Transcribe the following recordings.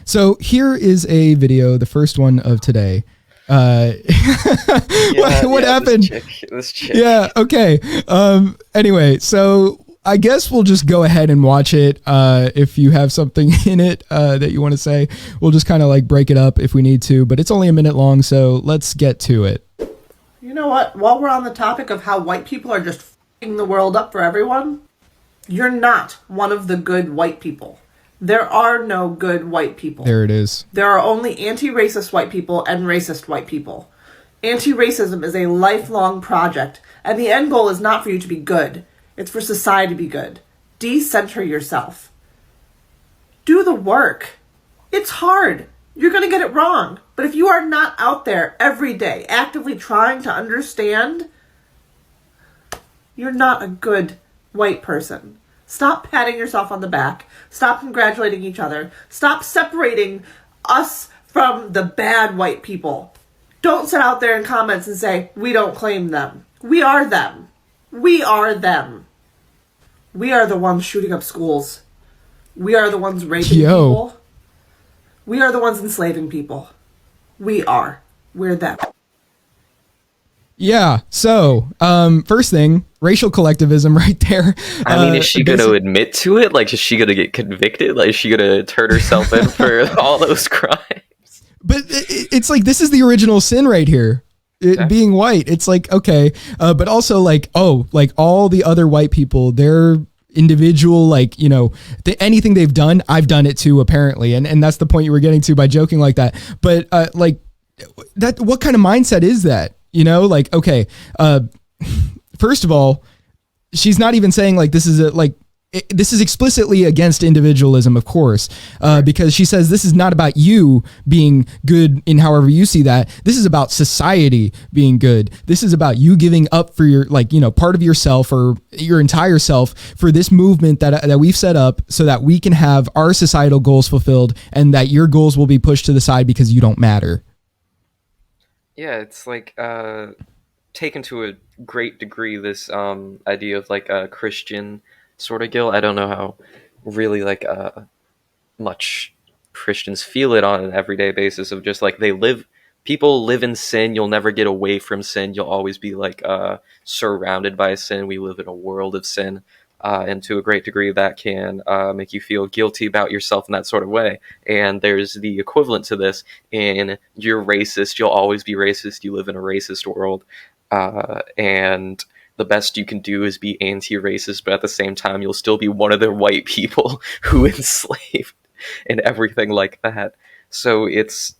So here is a video, the first one of today. What happened? This chick. Yeah. Okay. Anyway, so I guess we'll just go ahead and watch it. If you have something in it that you want to say, we'll just kind of like break it up if we need to, but it's only a minute long. So let's get to it. You know what? While we're on the topic of how white people are just f***ing the world up for everyone, you're not one of the good white people. There are no good white people. There it is. There are only anti-racist white people and racist white people. Anti-racism is a lifelong project, and the end goal is not for you to be good. It's for society to be good. Decenter yourself. Do the work. It's hard. You're going to get it wrong. But if you are not out there every day actively trying to understand, you're not a good white person. Stop patting yourself on the back. Stop congratulating each other. Stop separating us from the bad white people. Don't sit out there in comments and say, we don't claim them. We are them. We are them. We are the ones shooting up schools. We are the ones raping people. We are the ones enslaving people. We are. We're them. Yeah. So, first thing, racial collectivism right there. I mean, is she going to admit to it? Like, is she going to get convicted? Like, is she going to turn herself in for all those crimes? But it's like, this is the original sin right here. Being white. It's like, okay. But also like, like all the other white people, they're individual, like, you know, anything they've done, I've done it too, apparently. And that's the point you were getting to by joking like that. But like that, what kind of mindset is that? You know, like, okay, first of all, she's not even saying like, this is explicitly against individualism, of course, because she says this is not about you being good in however you see that. This is about society being good. This is about you giving up for your, like, you know, part of yourself or your entire self for this movement that we've set up so that we can have our societal goals fulfilled and that your goals will be pushed to the side because you don't matter. Yeah, it's like taken to a great degree, this idea of like a Christian sort of guilt. I don't know how really like much Christians feel it on an everyday basis of just like people live in sin. You'll never get away from sin. You'll always be like surrounded by sin. We live in a world of sin. And to a great degree that can make you feel guilty about yourself in that sort of way. And there's the equivalent to this in you're racist, you'll always be racist, you live in a racist world. And the best you can do is be anti-racist, but at the same time, you'll still be one of the white people who enslaved and everything like that. So it's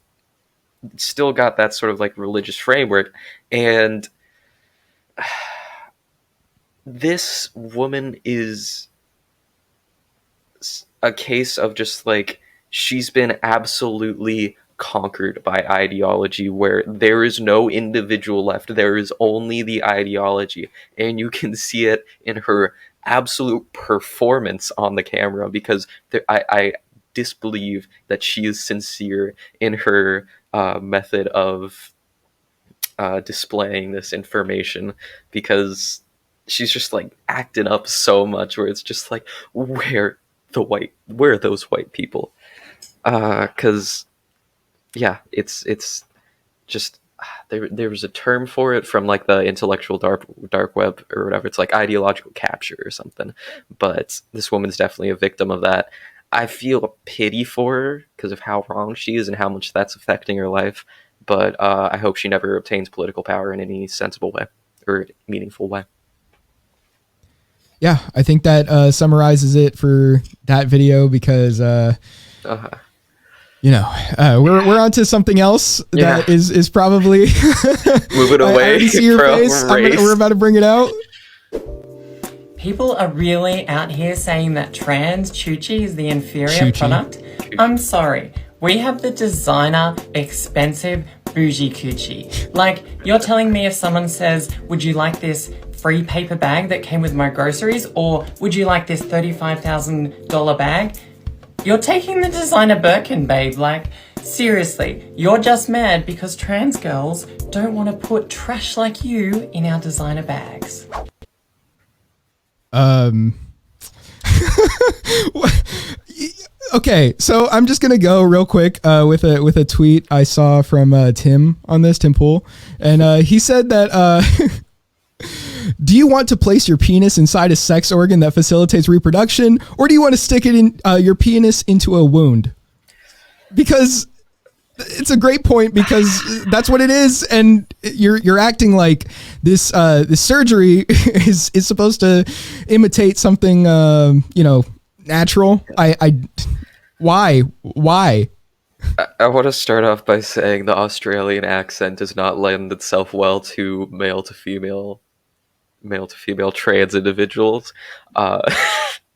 still got that sort of like religious framework. And this woman is a case of just like, she's been absolutely conquered by ideology where there is no individual left. There is only the ideology. And you can see it in her absolute performance on the camera because I disbelieve that she is sincere in her method of displaying this information, because she's just like acting up so much where it's just like, where are those white people? Because yeah, it's just there was a term for it from like the intellectual dark web or whatever. It's like ideological capture or something. But this woman's definitely a victim of that. I feel a pity for her because of how wrong she is and how much that's affecting her life. But I hope she never obtains political power in any sensible way or meaningful way. Yeah, I think that summarizes it for that video because, you know, we're on to something else that is probably moving away. I already see your face. We're about to bring it out. People are really out here saying that trans Choochie is the inferior product. I'm sorry. We have the designer, expensive, bougie Choochie. Like, you're telling me if someone says, would you like this free paper bag that came with my groceries, or would you like this $35,000 bag? You're taking the designer Birkin, babe. Like, seriously, you're just mad because trans girls don't want to put trash like you in our designer bags. Okay, so I'm just gonna go real quick with a tweet I saw from Tim on this, Tim Pool, and he said that do you want to place your penis inside a sex organ that facilitates reproduction, or do you want to stick it in your penis into a wound? Because it's a great point, because that's what it is, and you're acting like this this surgery is supposed to imitate something natural. Why? I want to start off by saying the Australian accent does not lend itself well to male to female trans individuals,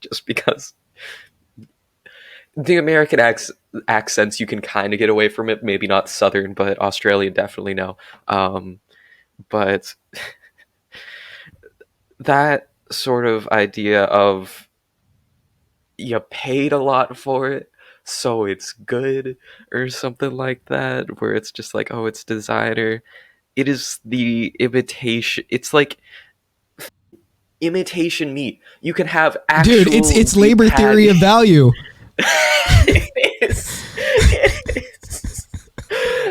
just because the American accents, you can kind of get away from it, maybe not Southern, but Australian definitely no. But that sort of idea of you paid a lot for it, so it's good, or something like that, where it's just like, oh, it's designer. It is the imitation. It's like imitation meat. You can have actual. Dude, it's labor theory of value. It is.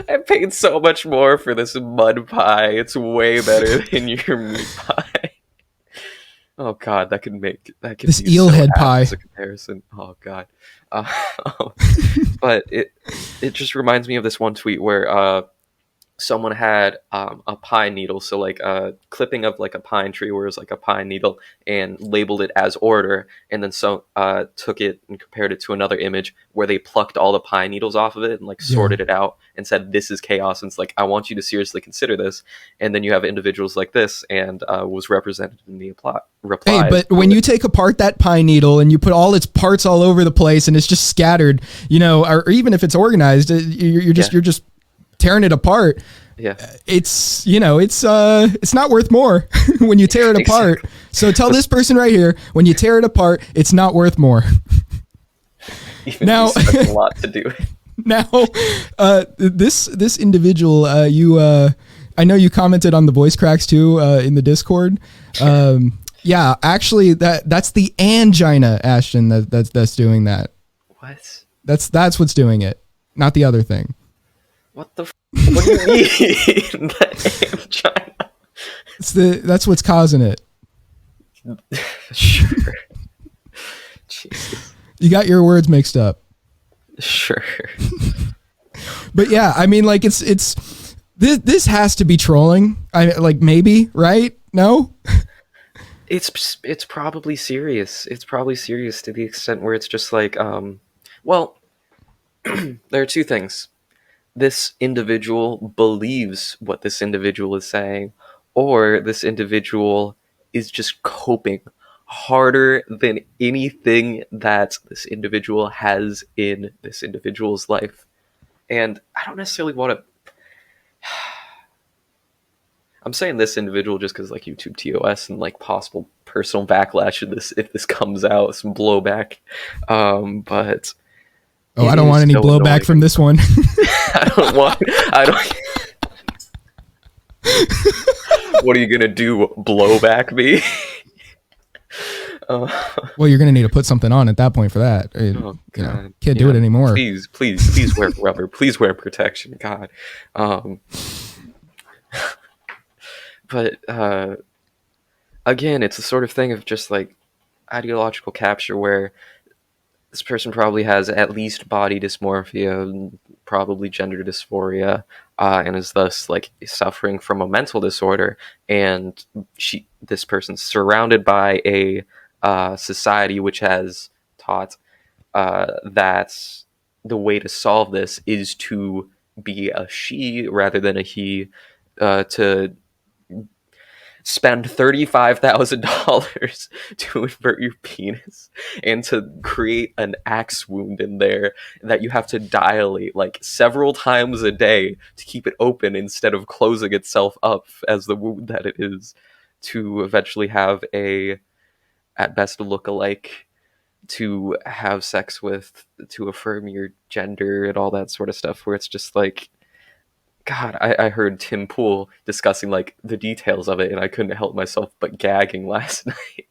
I paid so much more for this mud pie. It's way better than your meat pie. Oh god, that could this be eelhead so pie as a comparison. Oh god, but it just reminds me of this one tweet where someone had a pine needle, so like a clipping of like a pine tree, where it was like a pine needle, and labeled it as order, and then took it and compared it to another image where they plucked all the pine needles off of it and like sorted it out and said, this is chaos, and it's like, I want you to seriously consider this. And then you have individuals like this, and was represented in the reply. Hey, but when you take apart that pine needle and you put all its parts all over the place and it's just scattered, or even if it's organized, you're just tearing it apart. Yeah, it's not worth more when you tear it apart. So tell this person right here, when you tear it apart, it's not worth more. Even now, a lot to do. Now, this individual, I know you commented on the voice cracks too in the Discord. Yeah, actually, that's the angina, Ashton. That's doing that. What? That's what's doing it, not the other thing. What the? What do you mean? The angina? That's what's causing it. Sure. Jesus. You got your words mixed up. Sure. But yeah, I mean, like this has to be trolling. Maybe, right? No. It's probably serious. It's probably serious to the extent where it's just like, well, there are two things. This individual believes what this individual is saying, or this individual is just coping harder than anything that this individual has in this individual's life. And I don't necessarily want to... I'm saying this individual just because like YouTube TOS and like possible personal backlash if this comes out, some blowback. But I don't want any blowback annoying from this one. I don't. What are you gonna do? Blowback me? Well, you're gonna need to put something on at that point for that. Can't do it anymore. Please wear rubber. Please wear protection. God. But again, it's the sort of thing of just like ideological capture where this person probably has at least body dysmorphia, probably gender dysphoria, and is thus like suffering from a mental disorder. And this person's surrounded by a society which has taught that the way to solve this is to be a she rather than a he, to spend $35,000 to invert your penis and to create an axe wound in there that you have to dilate like several times a day to keep it open instead of closing itself up as the wound that it is, to eventually have at best a look-alike to have sex with, to affirm your gender and all that sort of stuff, where it's just like, God, I heard Tim Pool discussing like the details of it, and I couldn't help myself but gagging last night,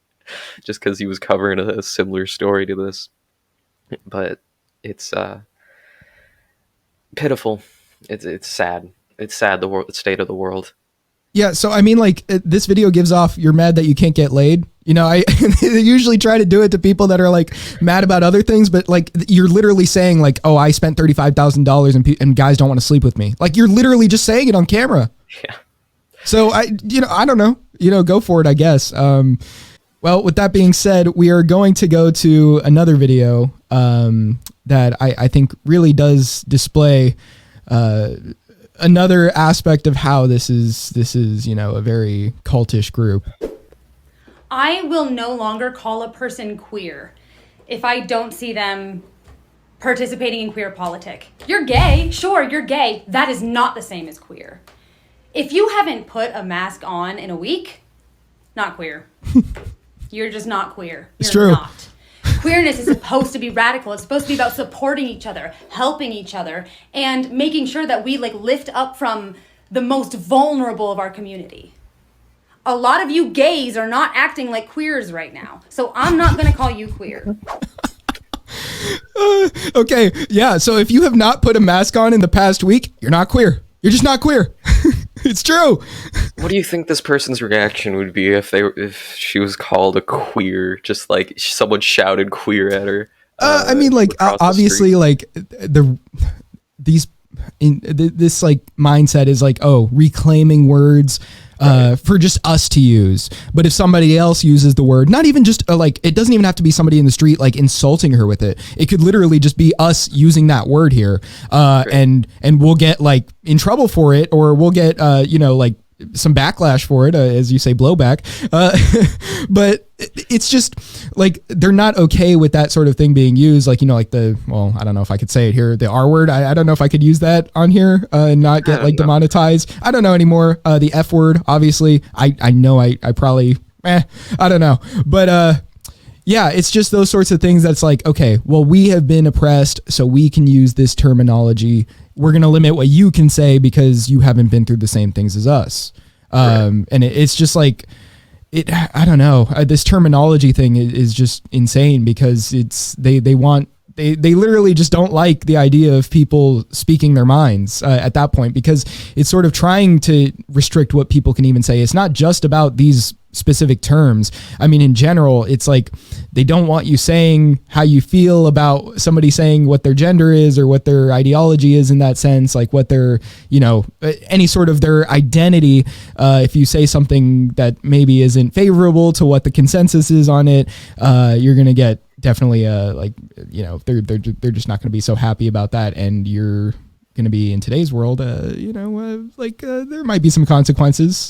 just because he was covering a similar story to this. But It's pitiful. It's sad. It's sad, the state of the world. Yeah, so I mean, like, this video gives off, you're mad that you can't get laid. You know, I usually try to do it to people that are like mad about other things, but like you're literally saying like, oh, I spent $35,000 and guys don't want to sleep with me. Like, you're literally just saying it on camera. Yeah. So I don't know, go for it, I guess. Well, with that being said, we are going to go to another video that I think really does display another aspect of how this is, you know, a very cultish group. I will no longer call a person queer if I don't see them participating in queer politic. You're gay, sure, you're gay. That is not the same as queer. If you haven't put a mask on in a week, not queer. You're just not queer. It's You're true. not. Queerness is supposed to be radical. It's supposed to be about supporting each other, helping each other, and making sure that we like lift up from the most vulnerable of our community. A lot of you gays are not acting like queers right now, so I'm not going to call you queer. Okay, yeah, so if you have not put a mask on in the past week, you're not queer. You're just not queer. It's true. What do you think this person's reaction would be if she was called a queer? Just like someone shouted queer at her. I mean, like obviously, like this like mindset is like, oh, reclaiming words for just us to use. But if somebody else uses the word, not even just like, it doesn't even have to be somebody in the street like insulting her with it. It could literally just be us using that word here, and we'll get like in trouble for it, or we'll get you know, like some backlash for it, as you say, blowback. But it's just like they're not okay with that sort of thing being used. Like, you know, like well, I don't know if I could say it here, the R word. I don't know if I could use that on here and not get like demonetized. I don't know anymore. The F word, obviously. I know I probably, I don't know. But yeah, it's just those sorts of things that's like, okay, well, we have been oppressed, so we can use this terminology. We're going to limit what you can say because you haven't been through the same things as us. And it's just like, I don't know. This terminology thing is just insane because they literally just don't like the idea of people speaking their minds at that point, because it's sort of trying to restrict what people can even say. It's not just about these specific terms. I mean, in general, it's like they don't want you saying how you feel about somebody saying what their gender is or what their ideology is in that sense, like what their, you know, any sort of their identity. If you say something that maybe isn't favorable to what the consensus is on it, you're going to get definitely like, you know, they're just not going to be so happy about that. And you're going to be in today's world, you know, like there might be some consequences.